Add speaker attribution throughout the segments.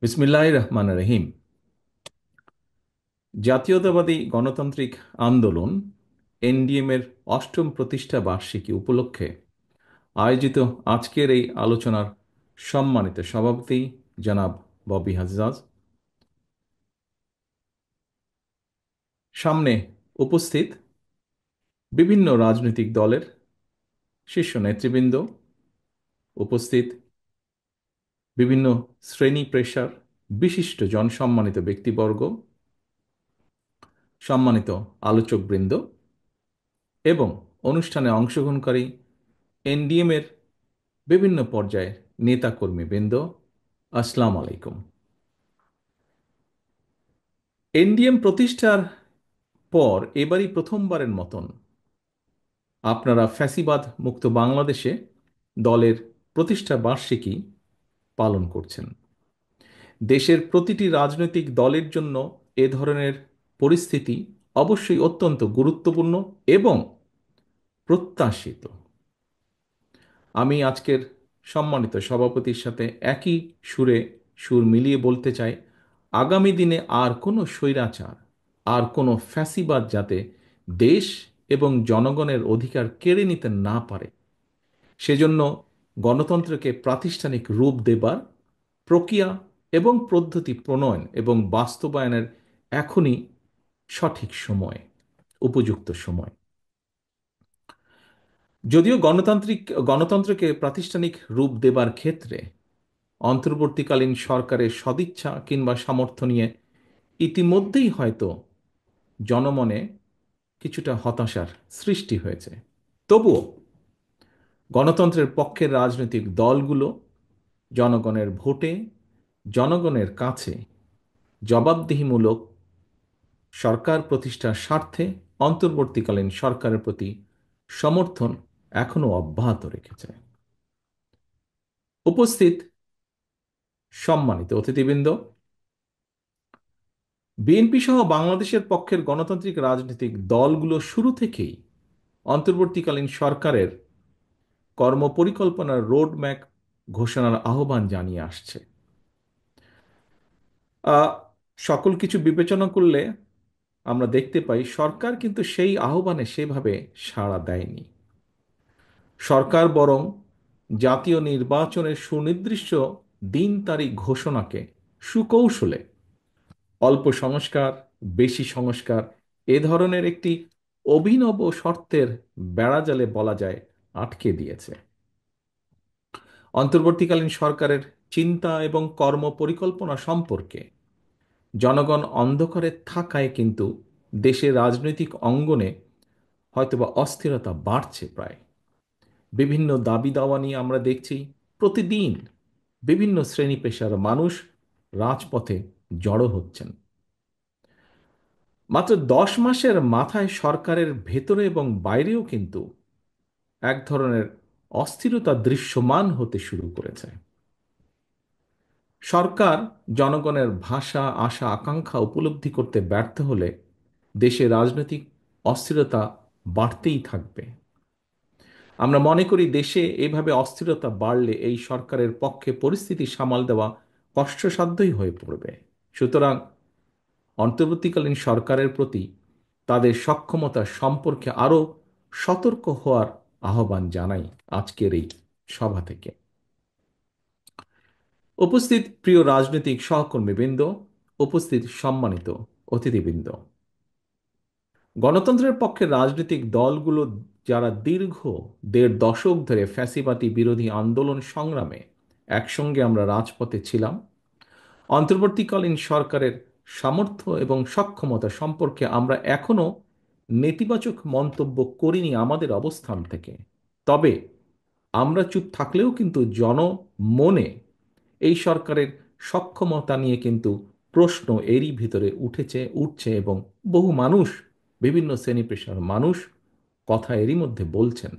Speaker 1: বিসমিল্লাহির রহমানির রহিম। জাতীয়তাবাদী গণতান্ত্রিক আন্দোলন এনডিএম এর অষ্টম প্রতিষ্ঠা বার্ষিকী উপলক্ষে আয়োজিত আজকের এই আলোচনার সম্মানিত সভাপতি জনাব ববি হাজ্জাজ, সামনে উপস্থিত বিভিন্ন রাজনৈতিক দলের শীর্ষ নেতৃবৃন্দ, উপস্থিত বিভিন্ন শ্রেণী পেশার বিশিষ্ট সম্মানিত ব্যক্তিবর্গ, সম্মানিত আলোচকবৃন্দ এবং অনুষ্ঠানে অংশগ্রহণকারী এনডিএম এর বিভিন্ন পর্যায়ের নেতাকর্মীবৃন্দ, আসসালামু আলাইকুম। এনডিএম প্রতিষ্ঠার পর এবারই প্রথমবারের মতন আপনারা ফ্যাসিবাদ মুক্ত বাংলাদেশে দলের প্রতিষ্ঠা বার্ষিকী পালন করছেন। দেশের প্রতিটি রাজনৈতিক দলের জন্য এ ধরনের পরিস্থিতি অবশ্যই অত্যন্ত গুরুত্বপূর্ণ এবং প্রত্যাশিত। আমি আজকের সম্মানিত সভাপতির সাথে একই সুর মিলিয়ে বলতে চাই, আগামী দিনে আর কোনো স্বৈরাচার, আর কোনো ফ্যাসিবাদ যাতে দেশ এবং জনগণের অধিকার কেড়ে নিতে না পারে, সেজন্য গণতন্ত্রকে প্রাতিষ্ঠানিক রূপ দেবার প্রক্রিয়া এবং পদ্ধতি প্রণয়ন এবং বাস্তবায়নের এখনই সঠিক সময়, উপযুক্ত সময়। যদিও গণতন্ত্রকে প্রাতিষ্ঠানিক রূপ দেবার ক্ষেত্রে অন্তর্বর্তীকালীন সরকারের সদিচ্ছা কিংবা সামর্থ্য নিয়ে ইতিমধ্যেই হয়তো জনমনে কিছুটা হতাশার সৃষ্টি হয়েছে, তবুও গণতন্ত্রের পক্ষের রাজনৈতিক দলগুলো জনগণের ভোটে, জনগণের কাছে জবাবদিহিমূলক সরকার প্রতিষ্ঠার স্বার্থে অন্তর্বর্তীকালীন সরকারের প্রতি সমর্থন এখনো অব্যাহত রেখেছে। উপস্থিত সম্মানিত অতিথিবৃন্দ, বিএনপি সহ বাংলাদেশের পক্ষের গণতান্ত্রিক রাজনৈতিক দলগুলো শুরু থেকেই অন্তর্বর্তীকালীন সরকারের কর্মপরিকল্পনার রোডম্যাপ ঘোষণার আহ্বান জানিয়ে আসছে। আহ, সকল কিছু বিবেচনা করলে আমরা দেখতে পাই সরকার কিন্তু সেই আহ্বানে সেভাবে সাড়া দেয়নি। সরকার বরং জাতীয় নির্বাচনের সুনির্দিষ্ট দিন তারিখ ঘোষণাকে সুকৌশলে অল্প সংস্কার, বেশি সংস্কার এ ধরনের একটি অভিনব শর্তের বেড়াজালে বলা যায় আটকে দিয়েছে। অন্তর্বর্তীকালীন সরকারের চিন্তা এবং কর্ম পরিকল্পনা সম্পর্কে জনগণ অন্ধকারে থাকায় কিন্তু দেশের রাজনৈতিক অঙ্গনে হয়তোবা অস্থিরতা বাড়ছে। প্রায় বিভিন্ন দাবি দাওয়া নিয়ে আমরা দেখছি প্রতিদিন বিভিন্ন শ্রেণী পেশার মানুষ রাজপথে জড়ো হচ্ছেন। মাত্র 10 মাসের মাথায় সরকারের ভেতরে এবং বাইরেও কিন্তু এক ধরনের অস্থিরতা দৃশ্যমান হতে শুরু করেছে। সরকার জনগণের ভাষা, আশা, আকাঙ্ক্ষা উপলব্ধি করতে ব্যর্থ হলে দেশে রাজনৈতিক অস্থিরতা বাড়তেই থাকবে। আমরা মনে করি দেশে এভাবে অস্থিরতা বাড়লে এই সরকারের পক্ষে পরিস্থিতি সামাল দেওয়া কষ্টসাধ্যই হয়ে পড়বে। সুতরাং অন্তর্বর্তীকালীন সরকারের প্রতি তাদের সক্ষমতা সম্পর্কে আরও সতর্ক হওয়ার আহ্বান জানাই আজকের এই সভা থেকে। উপস্থিত প্রিয় রাজনৈতিক সহকর্মীবৃন্দ, উপস্থিত সম্মানিত অতিথিবৃন্দ, গণতন্ত্রের পক্ষে রাজনৈতিক দলগুলো যারা দীর্ঘ 1.5 দশক ধরে ফ্যাসিবাদী বিরোধী আন্দোলন সংগ্রামে একসঙ্গে আমরা রাজপথে ছিলাম, অন্তর্বর্তীকালীন সরকারের সামর্থ্য এবং সক্ষমতা সম্পর্কে আমরা এখনো নেতিবাচক মন্তব্য করিনি আমাদের অবস্থান থেকে। তবে আমরা চুপ থাকলেও কিন্তু জনমনে এই সরকারের সক্ষমতা নিয়ে কিন্তু প্রশ্ন এরই ভিতরে উঠছে এবং বহু মানুষ, বিভিন্ন শ্রেণী পেশার মানুষ কথা এরই মধ্যে বলছেন।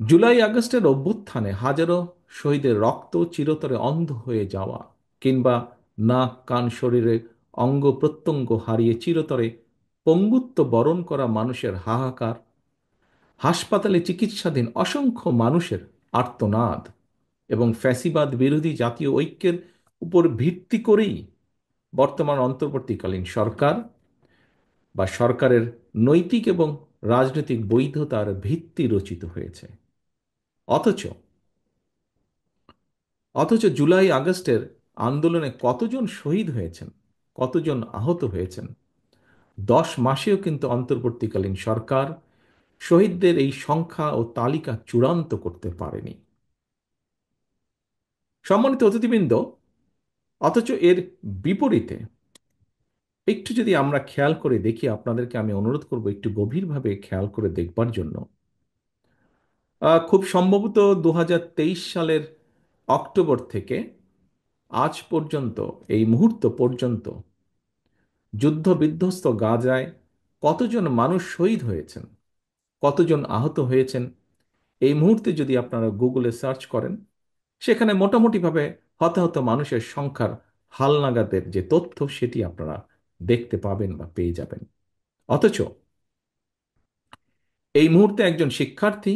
Speaker 1: জুলাই আগস্টের অভ্যুত্থানে হাজারো শহীদের রক্ত চিরতরে অন্ধ হয়ে যাওয়া কিংবা নাক কান শরীরে অঙ্গ প্রত্যঙ্গ হারিয়ে চিরতরে পঙ্গুত্ব বরণ করা মানুষের হাহাকার, হাসপাতালে চিকিৎসাধীন অসংখ্য মানুষের আর্তনাদ এবং ফ্যাসিবাদ বিরোধী জাতীয় ঐক্যের উপর ভিত্তি করেই বর্তমান অন্তর্বর্তীকালীন সরকার বা সরকারের নৈতিক এবং রাজনৈতিক বৈধতার ভিত্তি রচিত হয়েছে। অথচ অথচ জুলাই আগস্টের আন্দোলনে কতজন শহীদ হয়েছেন, কতজন আহত হয়েছেন, 10 মাসেও কিন্তু অন্তর্বর্তীকালীন সরকার শহীদদের এই সংখ্যা ও তালিকা চূড়ান্ত করতে পারেনি। সম্মানিত অতিথিবৃন্দ, অথচ এর বিপরীতে একটু যদি আমরা খেয়াল করে দেখি, আপনাদেরকে আমি অনুরোধ করব একটু গভীরভাবে খেয়াল করে দেখবার জন্য। খুব সম্ভবত 2023 সালের অক্টোবর থেকে আজ পর্যন্ত, এই মুহূর্ত পর্যন্ত যুদ্ধ বিধ্বস্ত গাজায় কতজন মানুষ শহীদ হয়েছেন, কতজন আহত হয়েছেন, এই মুহূর্তে যদি আপনারা গুগলে সার্চ করেন, সেখানে মোটামুটিভাবে হতাহত মানুষের সংখ্যার হালনাগাদের যে তথ্য, সেটি আপনারা দেখতে পাবেন বা পেয়ে যাবেন। অথচ এই মুহূর্তে একজন শিক্ষার্থী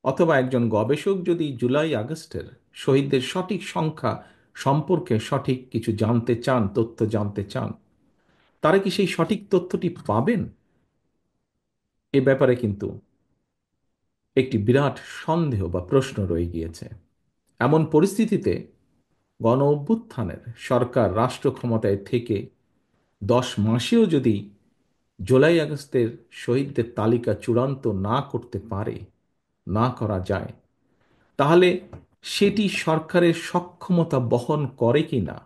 Speaker 1: অথবা একজন গবেষক যদি জুলাই আগস্টের শহীদদের সঠিক সংখ্যা সম্পর্কে সঠিক কিছু জানতে চান, তথ্য জানতে চান, তারা কি সেই সঠিক তথ্যটি পাবেন? এ ব্যাপারে কিন্তু একটি বিরাট সন্দেহ বা প্রশ্ন রয়ে গিয়েছে। এমন পরিস্থিতিতে গণ অভ্যুত্থানের সরকার রাষ্ট্র ক্ষমতায় থেকে 10 মাসেও যদি জুলাই আগস্টের শহীদদের তালিকা চূড়ান্ত না করতে পারে, না করা যায়, তাহলে সেটি সরকারের সক্ষমতা বহন করে কি না,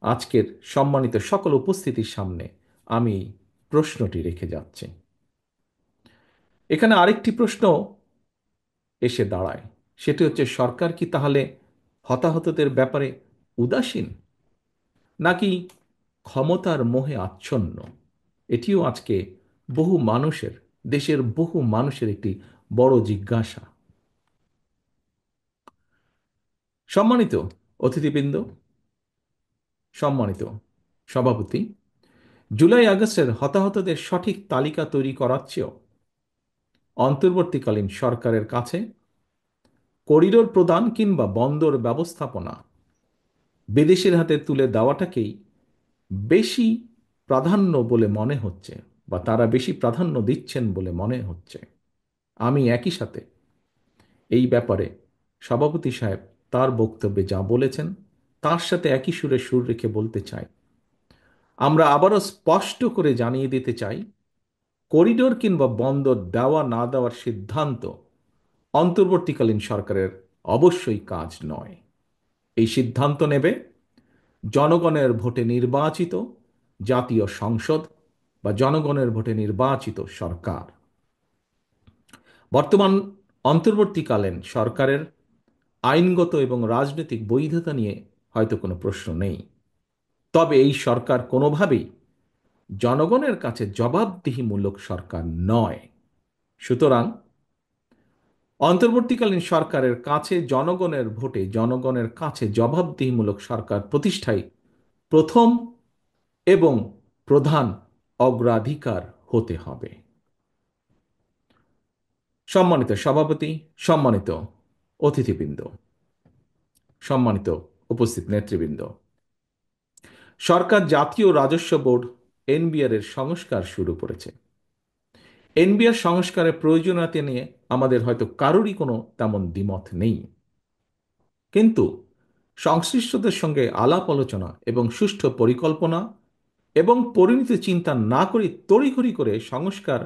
Speaker 1: আজকের সম্মানিত সকল উপস্থিতির সামনে আমি প্রশ্নটি রেখে যাচ্ছি। এখানে আরেকটি প্রশ্ন এসে দাঁড়ায়, সেটি হচ্ছে, সরকার কি তাহলে হতাহতদের ব্যাপারে উদাসীন, নাকি ক্ষমতার মোহে আচ্ছন্ন? এটিও আজকে বহু মানুষের, দেশের বহু মানুষের একটি বড় জিজ্ঞাসা। সম্মানিত অতিথিবৃন্দ, সম্মানিত সভাপতি, জুলাই আগস্টের হতাহতদের সঠিক তালিকা তৈরি করার চেয়েও অন্তর্বর্তীকালীন সরকারের কাছে করিডোর প্রদান কিংবা বন্দর ব্যবস্থাপনা বিদেশের হাতে তুলে দেওয়াটাকেই বেশি প্রাধান্য বলে মনে হচ্ছে, বা তারা বেশি প্রাধান্য দিচ্ছেন বলে মনে হচ্ছে। আমি একই সাথে এই ব্যাপারে সভাপতি সাহেব তার বক্তব্যে যা বলেছেন, তার সাথে একই সুরে সুর রেখে বলতে চাই, আমরা আবারও স্পষ্ট করে জানিয়ে দিতে চাই, করিডোর কিংবা বন্দর দেওয়া না দেওয়ার সিদ্ধান্ত অন্তর্বর্তীকালীন সরকারের অবশ্যই কাজ নয়। এই সিদ্ধান্ত নেবে জনগণের ভোটে নির্বাচিত জাতীয় সংসদ বা জনগণের ভোটে নির্বাচিত সরকার। বর্তমান অন্তর্বর্তীকালীন সরকারের আইনগত এবং রাজনৈতিক বৈধতা নিয়ে হয়তো কোনো প্রশ্ন নেই, তবে এই সরকার কোনোভাবেই জনগণের কাছে জবাবদিহিমূলক সরকার নয়। সুতরাং অন্তর্বর্তীকালীন সরকারের কাছে জনগণের ভোটে জনগণের কাছে জবাবদিহিমূলক সরকার প্রতিষ্ঠাই প্রথম এবং প্রধান অগ্রাধিকার হতে হবে। সম্মানিত সভাপতি, সম্মানিত অতিথিবৃন্দ, সম্মানিত উপস্থিত নেতৃবৃন্দ, সরকার জাতীয় রাজস্ব বোর্ড এনবিআর এর সংস্কার শুরু করেছে। এনবিআর সংস্কারের প্রয়োজনীয়তা নিয়ে আমাদের হয়তো কারোরই কোনো তেমন দ্বিমত নেই, কিন্তু সংশ্লিষ্টদের সঙ্গে আলাপ আলোচনা এবং সুষ্ঠু পরিকল্পনা এবং পরিণত চিন্তা না করে তড়িঘড়ি করে সংস্কার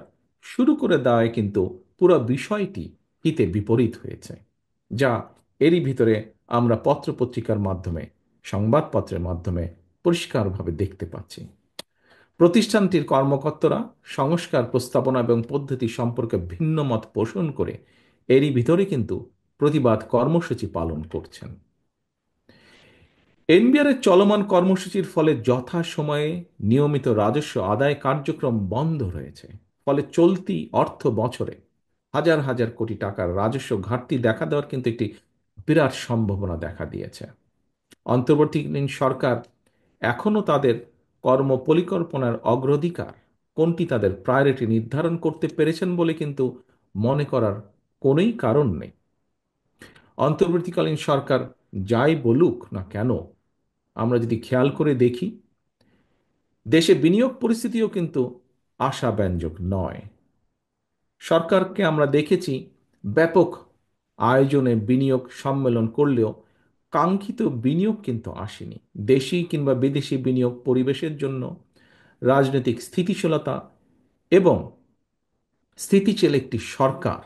Speaker 1: শুরু করে দেওয়ায় কিন্তু পুরো বিষয়টি হিতে বিপরীত হয়েছে, যা এরই ভিতরে আমরা পত্রপত্রিকার মাধ্যমে, সংবাদপত্রের মাধ্যমে পরিষ্কারভাবে দেখতে পাচ্ছি। প্রতিষ্ঠানটির কর্মকর্তারা সংস্কার প্রস্তাবনা এবং পদ্ধতি সম্পর্কে ভিন্ন মত পোষণ করে এরই ভিতরে কিন্তু প্রতিবাদ কর্মসূচি পালন করছেন। এনবিআরের চলমান কর্মসূচির ফলে যথাসময়ে নিয়মিত রাজস্ব আদায় কার্যক্রম বন্ধ রয়েছে। ফলে চলতি অর্থ বছরে হাজার হাজার কোটি টাকার রাজস্ব ঘাটতি দেখা দেওয়ার কিন্তু একটি বিরাট সম্ভাবনা দেখা দিয়েছে। অন্তর্বর্তীকালীন সরকার এখনও তাদের কর্ম পরিকল্পনার অগ্রাধিকার কোনটি, তাদের প্রায়োরিটি নির্ধারণ করতে পেরেছেন বলে কিন্তু মনে করার কোনোই কারণ নেই। অন্তর্বর্তীকালীন সরকার যাই বলুক না কেন, আমরা যদি খেয়াল করে দেখি, দেশে বিনিয়োগ পরিস্থিতিও কিন্তু আশাব্যঞ্জক নয়। সরকারকে আমরা দেখেছি ব্যাপক আয়োজনে বিনিয়োগ সম্মেলন করলেও কাঙ্ক্ষিত বিনিয়োগ কিন্তু আসেনি। দেশি কিংবা বিদেশি বিনিয়োগ পরিবেশের জন্য রাজনৈতিক স্থিতিশীলতা এবং স্থিতিশীল একটি সরকার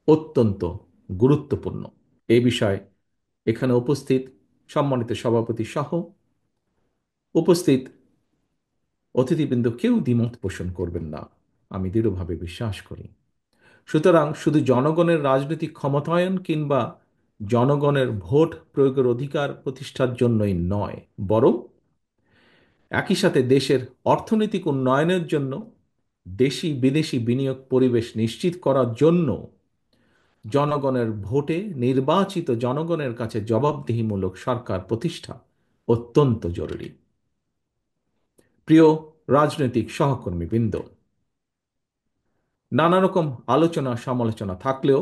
Speaker 1: অত্যন্ত গুরুত্বপূর্ণ। এই বিষয়ে এখানে উপস্থিত সম্মানিত সভাপতি সহ উপস্থিত অতিথিবৃন্দ কেউ দ্বিমত পোষণ করবেন না, আমি দৃঢ়ভাবে বিশ্বাস করি। সুতরাং শুধু জনগণের রাজনৈতিক ক্ষমতায়ন কিংবা জনগণের ভোট প্রয়োগের অধিকার প্রতিষ্ঠার জন্যই নয়, বরং একই সাথে দেশের অর্থনৈতিক উন্নয়নের জন্য দেশি বিদেশি বিনিয়োগ পরিবেশ নিশ্চিত করার জন্য জনগণের ভোটে নির্বাচিত জনগণের কাছে জবাবদিহিমূলক সরকার প্রতিষ্ঠা অত্যন্ত জরুরি। প্রিয় রাজনৈতিক সহকর্মীবৃন্দ, নানা রকম আলোচনা সমালোচনা থাকলেও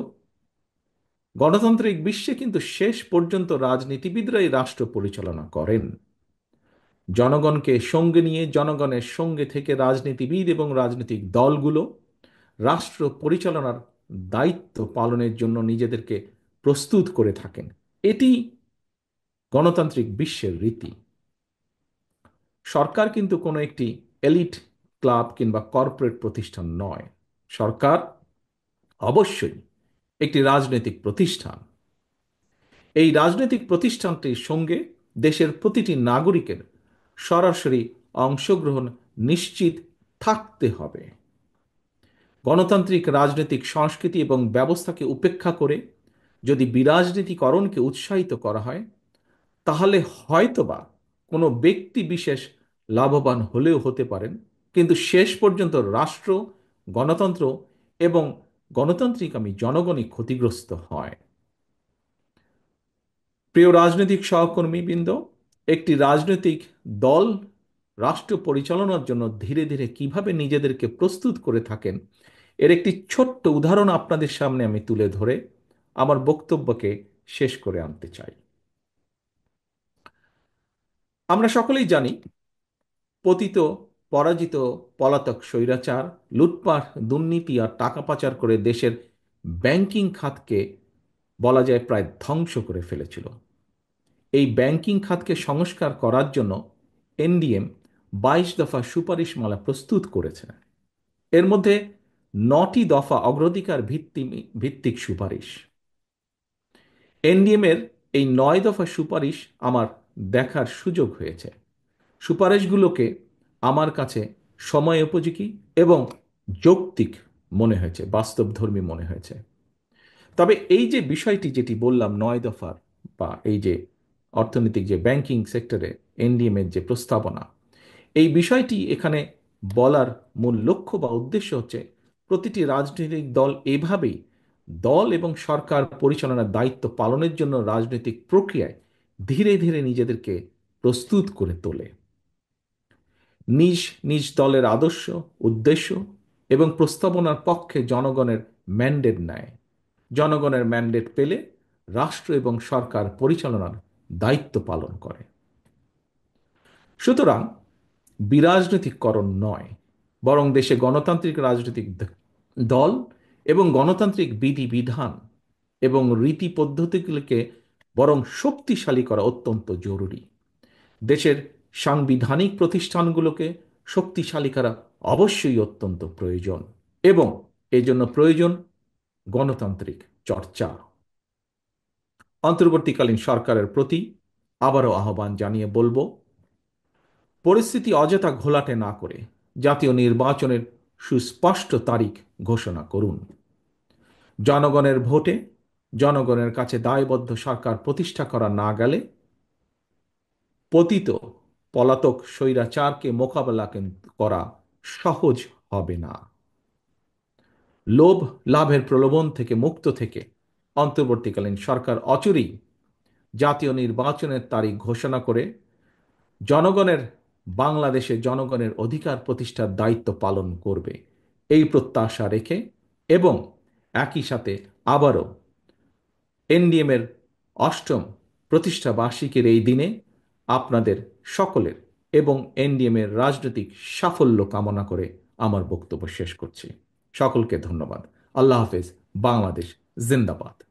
Speaker 1: গণতান্ত্রিক বিশ্বে কিন্তু শেষ পর্যন্ত রাজনীতিবিদরাই রাষ্ট্র পরিচালনা করেন। জনগণকে সঙ্গে নিয়ে, জনগণের সঙ্গে থেকে রাজনীতিবিদ এবং রাজনৈতিক দলগুলো রাষ্ট্র পরিচালনার দায়িত্ব পালনের জন্য নিজেদেরকে প্রস্তুত করে থাকেন। এটি গণতান্ত্রিক বিশ্বের রীতি। সরকার কিন্তু কোনো একটি এলিট ক্লাব কিংবা কর্পোরেট প্রতিষ্ঠান নয়। সরকার অবশ্যই একটি রাজনৈতিক প্রতিষ্ঠান। এই রাজনৈতিক প্রতিষ্ঠানটির সঙ্গে দেশের প্রতিটি নাগরিকের সরাসরি অংশগ্রহণ নিশ্চিত থাকতে হবে। গণতান্ত্রিক রাজনৈতিক সংস্কৃতি এবং ব্যবস্থাকে উপেক্ষা করে যদি বিরাজনীতিকরণকে উৎসাহিত করা হয়, তাহলে হয়তোবা কোনো ব্যক্তি বিশেষ লাভবান হলেও হতে পারেন, কিন্তু শেষ পর্যন্ত রাষ্ট্র, গণতন্ত্র এবং গণতান্ত্রিকামী জনগণই ক্ষতিগ্রস্ত হয়। প্রিয় রাজনৈতিক সহকর্মীবৃন্দ, একটি রাজনৈতিক দল রাষ্ট্র পরিচালনার জন্য ধীরে ধীরে কিভাবে নিজেদেরকে প্রস্তুত করে থাকেন, এর একটি ছোট্ট উদাহরণ আপনাদের সামনে আমি তুলে ধরে আমার বক্তব্যকে শেষ করে আনতে চাই। আমরা সকলেই জানি, পতিত, পরাজিত, পলাতক স্বৈরাচার লুটপাট, দুর্নীতি আর টাকা পাচার করে দেশের ব্যাংকিং খাতকে বলা যায় প্রায় ধ্বংস করে ফেলেছিল। এই ব্যাংকিং খাতকে সংস্কার করার জন্য এনডিএম 22 দফা সুপারিশমালা প্রস্তুত করেছে। এর মধ্যে 9টি দফা অগ্রাধিকার ভিত্তিক সুপারিশ। এনডিএম এর এই 9 দফা সুপারিশ আমার দেখার সুযোগ হয়েছে। সুপারিশগুলোকে আমার কাছে সময় উপযোগী এবং যৌক্তিক মনে হয়েছে, বাস্তবধর্মী মনে হয়েছে। তবে এই যে বিষয়টি যেটি বললাম 9 দফার, বা এই যে অর্থনৈতিক যে ব্যাংকিং সেক্টরে এনডিএম এর যে প্রস্তাবনা, এই বিষয়টি এখানে বলার মূল লক্ষ্য বা উদ্দেশ্য হচ্ছে প্রতিটি রাজনৈতিক দল এভাবেই দল এবং সরকার পরিচালনার দায়িত্ব পালনের জন্য রাজনৈতিক প্রক্রিয়ায় ধীরে ধীরে নিজেদেরকে প্রস্তুত করে তোলে। নিজ নিজ দলের আদর্শ, উদ্দেশ্য এবং প্রস্তাবনার পক্ষে জনগণের ম্যান্ডেট নেয়। জনগণের ম্যান্ডেট পেলে রাষ্ট্র এবং সরকার পরিচালনার দায়িত্ব পালন করে। সুতরাং বিরাজনৈতিকরণ নয়, বরং দেশে গণতান্ত্রিক রাজনৈতিক দল এবং গণতান্ত্রিক বিধিবিধান এবং রীতি পদ্ধতিগুলিকে বরং শক্তিশালী করা অত্যন্ত জরুরি। দেশের সাংবিধানিক প্রতিষ্ঠানগুলোকে শক্তিশালী করা অবশ্যই অত্যন্ত প্রয়োজন, এবং এজন্য প্রয়োজন গণতান্ত্রিক চর্চা। অন্তর্বর্তীকালীন সরকারের প্রতি আবারও আহ্বান জানিয়ে বলবো, পরিস্থিতি অযথা ঘোলাটে না করে জাতীয় নির্বাচনের সুস্পষ্ট তারিখ ঘোষণা করুন। জনগণের ভোটে জনগণের কাছে দায়বদ্ধ সরকার প্রতিষ্ঠা করা না গেলে পতিত, পলাতক স্বৈরাচারকে মোকাবেলা করা সহজ হবে না। লোভ লাভের প্রলোভন থেকে মুক্ত থেকে অন্তর্বর্তীকালীন সরকার অচিরেই জাতীয় নির্বাচনের তারিখ ঘোষণা করে জনগণের, বাংলাদেশে জনগণের অধিকার প্রতিষ্ঠার দায়িত্ব পালন করবে, এই প্রত্যাশা রেখে এবং একই সাথে আবারও এনডিএম এর 8ম প্রতিষ্ঠা বার্ষিকীর এই দিনে আপনাদের সকলের এবং এনডিএম এর রাজনৈতিক সাফল্য কামনা করে আমার বক্তব্য শেষ করছি। সকলকে ধন্যবাদ। আল্লাহ হাফেজ। বাংলাদেশ জিন্দাবাদ।